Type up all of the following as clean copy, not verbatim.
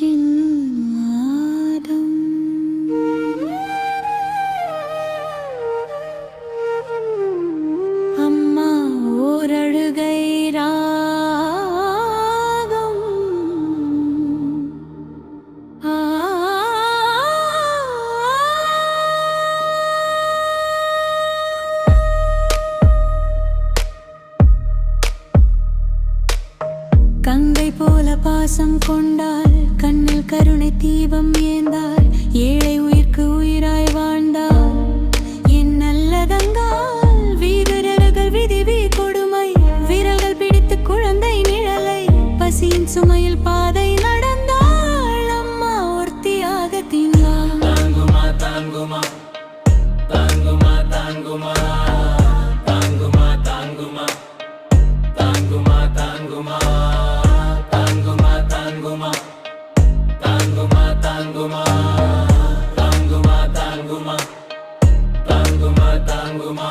மூச்சின் நாதம். அம்மா ஓரழுகை ராகம். கங்கை போல பாசம் கொண்டாள், கண்ணில் கருணை தீபம் ஏந்தாள், ஏழை உயிர்க்கு உயிராய் வாழ்ந்தாள். என் நல்லதங்காள் வீரர்கள் விதிவி கொடுமை, வீரர்கள் பிடித்து குழந்தை நிழலை, பசியின் சுமையில் பாதை நடந்தாள். அம்மா ஒருத்தியாக தின்றாள். தாங்குமா தாங்குமா தாங்குமா தாங்குமா தாங்குமா தாங்குமா தாங்குமா தாங்குமா தாங்குமா தாங்குமா தாங்குமா தாங்குமா தாங்குமா தாங்குமா தாங்குமா தாங்குமா.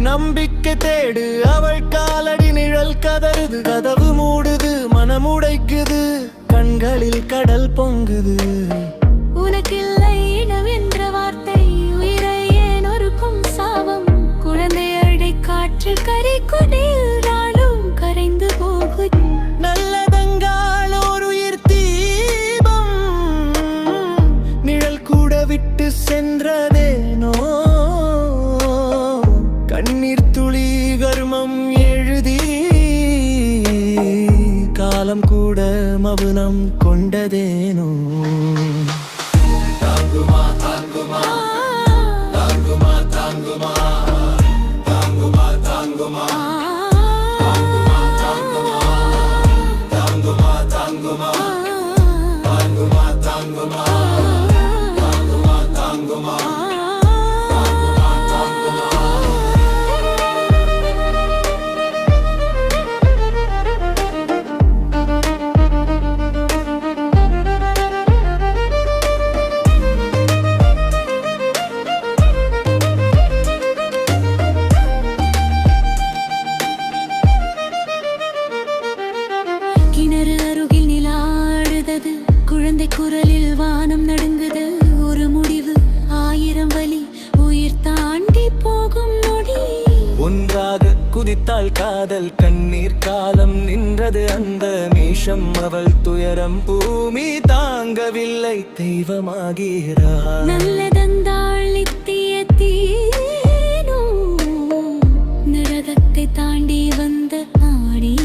நம்பிக்கை தேடு, அவள் காலடி நிழல் கதறுது, கதவு மூடுது, மனமுடைக்குது, கண்களில் கடல் பொங்குது. உனக்கில்லை இனம் என்ற வார்த்தை, உயிரை ஏன் ஒருக்கும் சாபம், குழந்தை அழை காற்றில் கரை கொடியிலும் கரைந்து போகுது. நல்லதங்காள் ஒரு உயிர் தீபம், நிழல் கூட விட்டு சென்றதேனோ, கண்ணீர் துளி கர்மம் எழுதி, காலம் கூட மவுனம் கொண்டதேனோ. தாங்குமா தாங்குமா தாங்குமா தாங்குமா தாங்குமா தாங்குமா தாங்குமா தாங்குமா தாங்குமா தாங்குமா தாங்குமா தாங்குமா தாங்குமா. கிணறு அருகில் நிலாடுதது, குழந்தை குரலில் வானம் நடுங்குது, ஒரு முடிவு ஆயிரம் வலி, உயிர் தாண்டி போகும் நொடி. ஒன்றாக குதித்தாள் காதல், கண்ணீர் காலம் நின்றது அந்த நிமிஷம், அவள் துயரம் பூமி தாங்கவில்லை, தெய்வமாகிறாள். நல்லதந்தாள் நித்திய தீனோ, நரகத்தை தாண்டி வந்த ஆடி.